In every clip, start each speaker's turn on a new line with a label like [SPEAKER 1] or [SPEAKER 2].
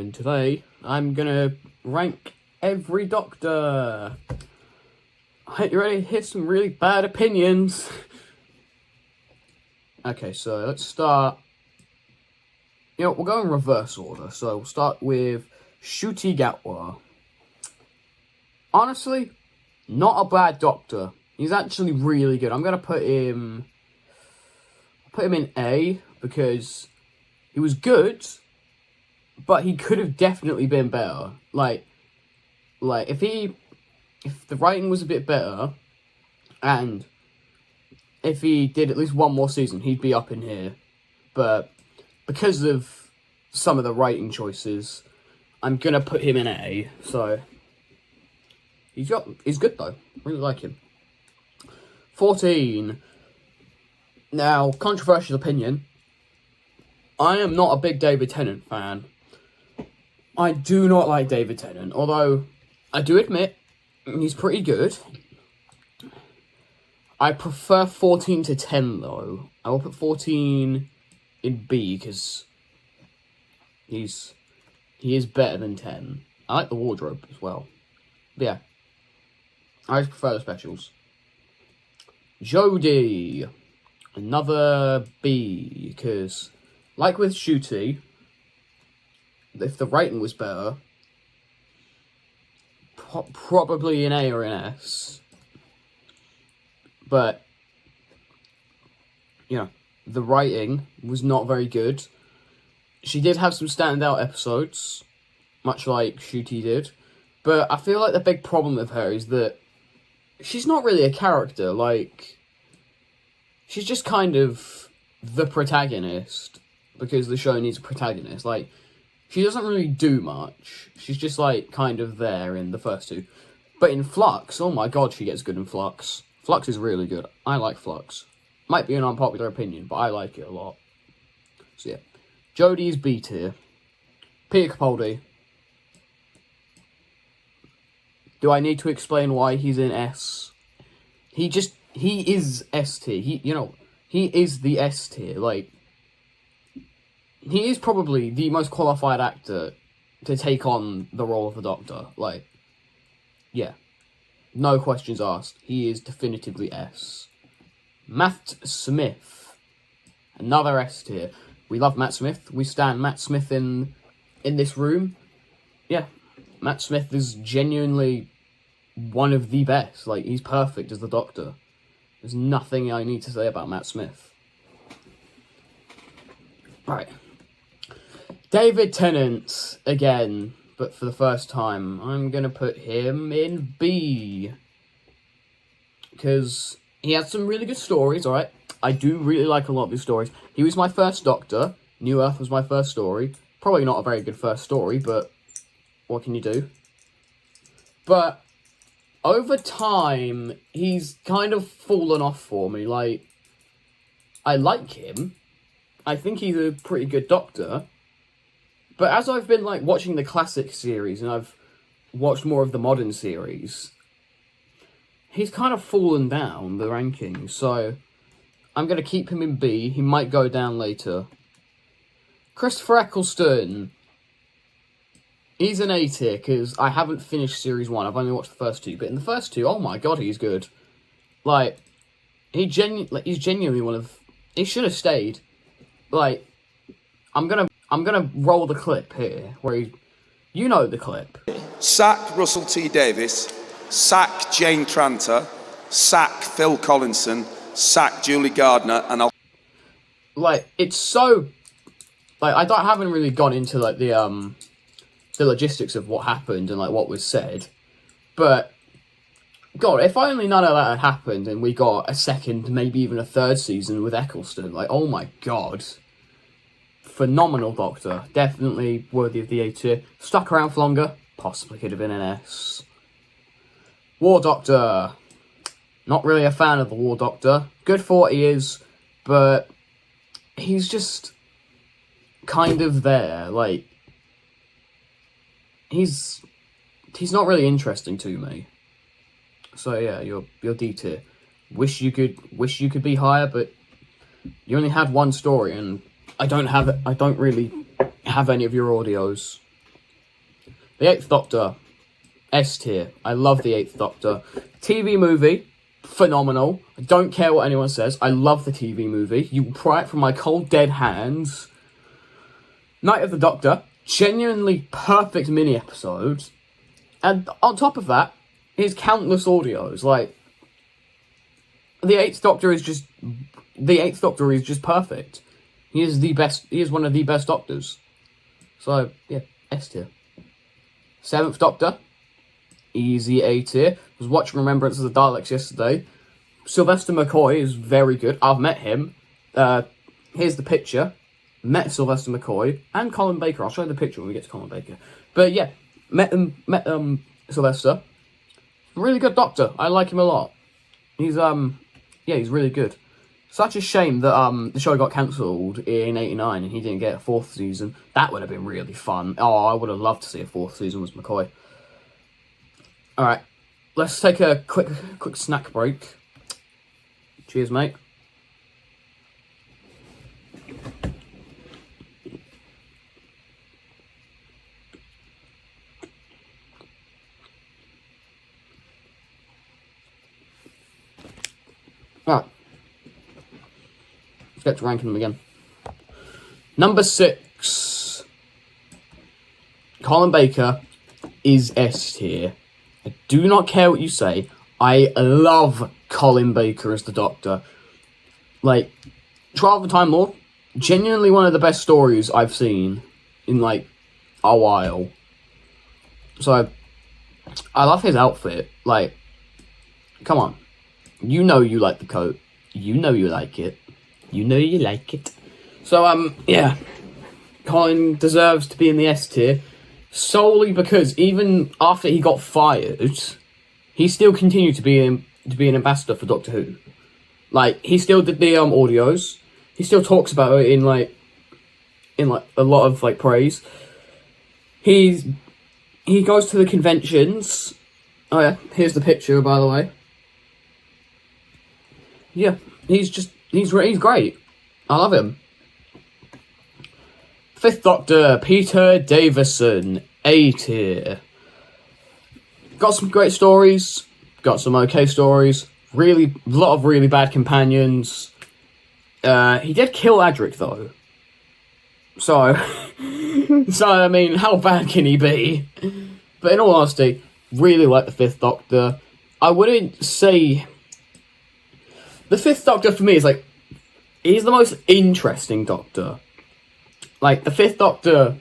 [SPEAKER 1] and today I'm gonna rank every Doctor. Are you ready to hear some really bad opinions? Okay, so let's start. We'll go in reverse order. So we'll start with Ncuti Gatwa. Honestly, not a bad Doctor. He's actually really good. I'm gonna put him in A because he was good, but he could have definitely been better. Like if the writing was a bit better, and if he did at least one more season, he'd be up in here. But because of some of the writing choices, I'm gonna put him in A. So he's good though. Really like him. 14. Now, controversial opinion. I am not a big David Tennant fan. I do not like David Tennant, although I do admit he's pretty good. I prefer 14 to 10 though. I will put 14 in B because he is better than 10. I like the wardrobe as well. But yeah, I just prefer the specials. Jodie, another B, because like with Ncuti, if the rating was better, probably an A or an S. But the writing was not very good. She did have some standout episodes, much like Ncuti did, but I feel like the big problem with her is that she's not really a character. Like, she's just kind of the protagonist because the show needs a protagonist. Like, she doesn't really do much. She's just, like, kind of there in the first two. But in Flux, oh my god, she gets good in Flux. Flux is really good. I like Flux. Might be an unpopular opinion, but I like it a lot. So yeah. Jodie's B tier. Peter Capaldi. Do I need to explain why he's in S? He is S tier. He is the S tier. Like, he is probably the most qualified actor to take on the role of the Doctor. Like, yeah. No questions asked. He is definitively S. Matt Smith. Another S tier. We love Matt Smith. We stand Matt Smith in this room. Yeah. Matt Smith is genuinely one of the best. Like, he's perfect as the Doctor. There's nothing I need to say about Matt Smith. Right. David Tennant, again, but for the first time, I'm going to put him in B. Because he had some really good stories, alright? I do really like a lot of his stories. He was my first Doctor. New Earth was my first story. Probably not a very good first story, but what can you do? But over time, he's kind of fallen off for me. Like, I like him. I think he's a pretty good Doctor. But as I've been, like, watching the classic series, and I've watched more of the modern series, he's kind of fallen down the rankings. So I'm going to keep him in B. He might go down later. Christopher Eccleston. He's an A tier, because I haven't finished Series 1. I've only watched the first two. But in the first two, oh my god, he's good. Like, he's genuinely one of... He should have stayed. Like, I'm gonna roll the clip here, where he... You know the clip.
[SPEAKER 2] Sack Russell T Davies. Sack Jane Tranter. Sack Phil Collinson. Sack Julie Gardner. And I'll...
[SPEAKER 1] Like, it's so... Like, I haven't really gone into, like, the logistics of what happened and, like, what was said. But, God, if only none of that had happened and we got a second, maybe even a third season with Eccleston, like, oh my god. Phenomenal Doctor. Definitely worthy of the A tier. Stuck around for longer. Possibly could have been an S. War Doctor. Not really a fan of the War Doctor. Good for what he is, but he's just kind of there. Like, he's not really interesting to me. So yeah, you're D tier. Wish you could be higher, but you only had one story, and I don't really have any of your audios. The Eighth Doctor, S tier. I love The Eighth Doctor. TV movie, phenomenal. I don't care what anyone says. I love the TV movie. You will pry it from my cold, dead hands. Night of the Doctor, genuinely perfect mini episodes. And on top of that, his countless audios. Like, The Eighth Doctor is just perfect. He is the best. He is one of the best Doctors. So yeah, S tier. Seventh Doctor, easy A tier. I was watching Remembrance of the Daleks yesterday. Sylvester McCoy is very good. I've met him. Here's the picture. Met Sylvester McCoy and Colin Baker. I'll show you the picture when we get to Colin Baker. But yeah, met Sylvester. Really good Doctor. I like him a lot. He's he's really good. Such a shame that the show got cancelled in '89 and he didn't get a fourth season. That would have been really fun. Oh, I would have loved to see a fourth season with McCoy. All right, let's take a quick snack break. Cheers, mate. Alright. Let's get to ranking them again. Number 6. Colin Baker is S tier. I do not care what you say. I love Colin Baker as the Doctor. Like, Trial of the Time Lord, genuinely one of the best stories I've seen in, like, a while. So, I love his outfit. Like, come on. You know you like the coat. You know you like it. You know you like it. So, yeah. Colin deserves to be in the S tier. Solely because even after he got fired, he still continued to be an ambassador for Doctor Who. Like, he still did the audios. He still talks about it in a lot of, like, praise. He goes to the conventions. Oh, yeah. Here's the picture, by the way. Yeah, he's great. I love him. Fifth Doctor, Peter Davison, A tier. Got some great stories, got some okay stories, a lot of really bad companions. He did kill Adric, though. So, I mean, how bad can he be? But in all honesty, really like the Fifth Doctor. I wouldn't say... The Fifth Doctor, for me, is, like, he's the most interesting Doctor. Like, the Fifth Doctor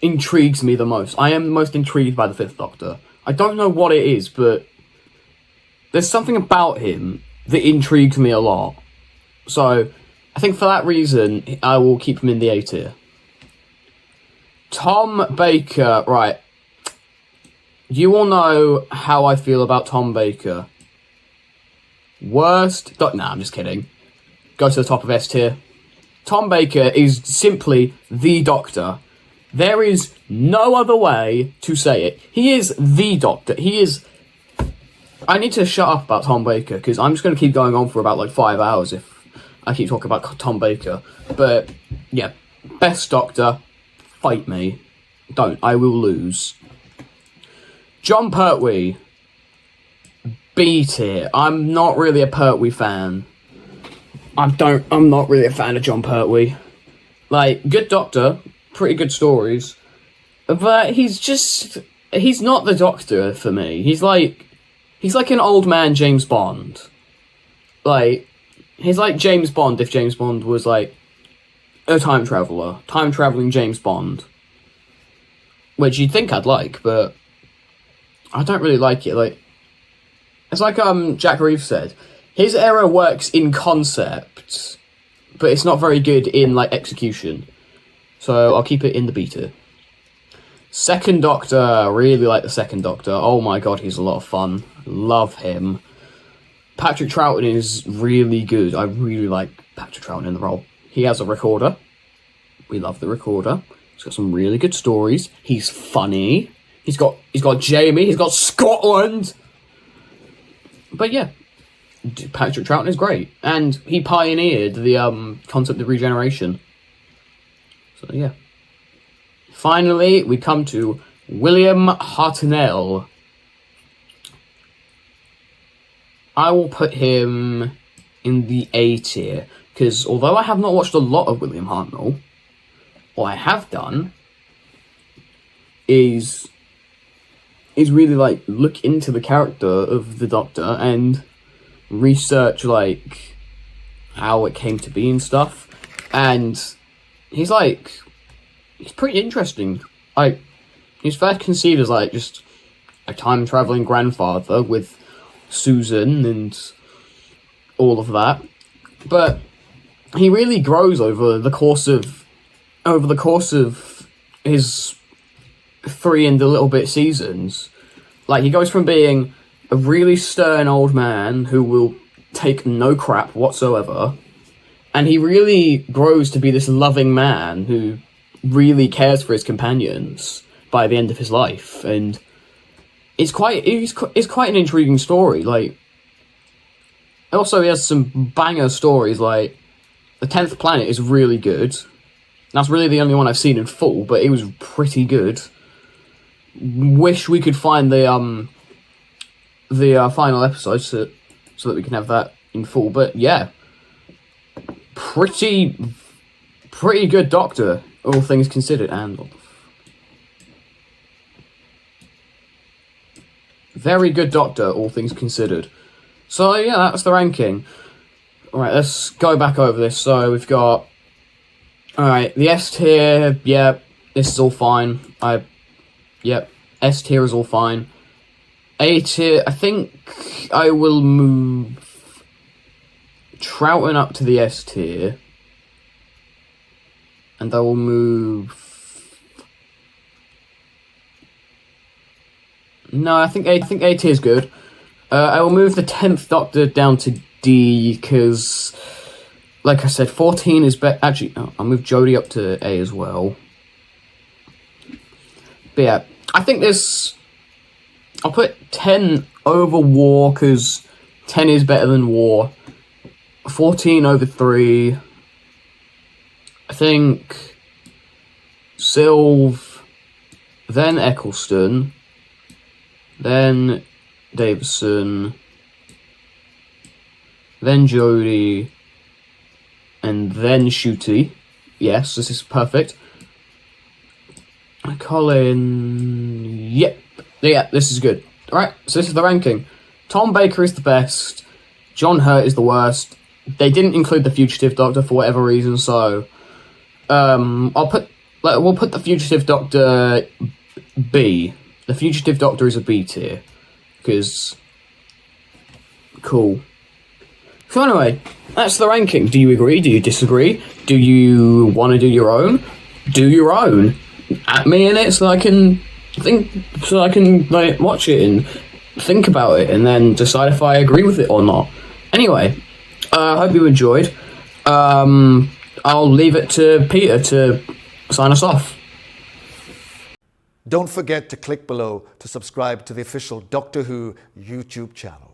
[SPEAKER 1] intrigues me the most. I am the most intrigued by the Fifth Doctor. I don't know what it is, but there's something about him that intrigues me a lot. So, I think for that reason, I will keep him in the A tier. Tom Baker, right. You all know how I feel about Tom Baker. Worst... Nah, I'm just kidding. Go to the top of S tier. Tom Baker is simply the Doctor. There is no other way to say it. He is the Doctor. He is... I need to shut up about Tom Baker, because I'm just going to keep going on for about, like, 5 hours if I keep talking about Tom Baker. But, yeah. Best Doctor. Fight me. Don't. I will lose. John Pertwee. B tier. I'm not really a Pertwee fan. I'm not really a fan of John Pertwee. Like, good Doctor, pretty good stories, but he's not the Doctor for me. He's like an old man James Bond. Like, he's like James Bond if James Bond was like a time traveling James Bond. Which you'd think I'd like, but I don't really like it. Like, it's like Jack Reeves said, his era works in concept, but it's not very good in, like, execution. So I'll keep it in the B tier. Second Doctor, really like the Second Doctor. Oh my god, he's a lot of fun. Love him. Patrick Troughton is really good. I really like Patrick Troughton in the role. He has a recorder. We love the recorder. He's got some really good stories. He's funny. He's got Jamie. He's got Scotland. But yeah, Patrick Troughton is great, and he pioneered the concept of regeneration. So yeah. Finally, we come to William Hartnell. I will put him in the A tier, because although I have not watched a lot of William Hartnell, what I have done is really, like, look into the character of the Doctor and research, like, how it came to be and stuff. And he's pretty interesting. Like, he's first conceived as, like, just a time-traveling grandfather with Susan and all of that. But he really grows over the course of his 3 and a little bit seasons. Like, he goes from being a really stern old man who will take no crap whatsoever, and he really grows to be this loving man who really cares for his companions by the end of his life. And it's quite an intriguing story. Like, also he has some banger stories, like The 10th Planet is really good. That's really the only one I've seen in full, but it was pretty good. Wish we could find the final episode so that we can have that in full. But yeah, pretty good Doctor, all things considered, and very good Doctor, all things considered. So yeah, that's the ranking. Alright, let's go back over this. So we've got, alright, the S tier, yeah, this is all fine. Yep, S tier is all fine. A tier, I think I will move Troughton up to the S tier. And I will move... No, I think A tier is good. I will move the 10th Doctor down to D, because, like I said, 14 is better. Actually, I'll move Jodie up to A as well. But yeah, I think this... I'll put 10 over War, because 10 is better than War. 14 over 3. I think Sylve, then Eccleston, then Davison, then Jodie, and then Ncuti. Yes, this is perfect. Colin... Yep. Yeah, this is good. Alright, so this is the ranking. Tom Baker is the best. John Hurt is the worst. They didn't include the Fugitive Doctor for whatever reason, so... we'll put the Fugitive Doctor B. The Fugitive Doctor is a B tier. Because... Cool. So anyway, that's the ranking. Do you agree? Do you disagree? Do you want to do your own? Do your own. At me in it so I can like watch it and think about it and then decide if I agree with it or not. Anyway, I hope you enjoyed. I'll leave it to Peter to sign us off.
[SPEAKER 3] Don't forget to click below to subscribe to the official Doctor Who YouTube channel.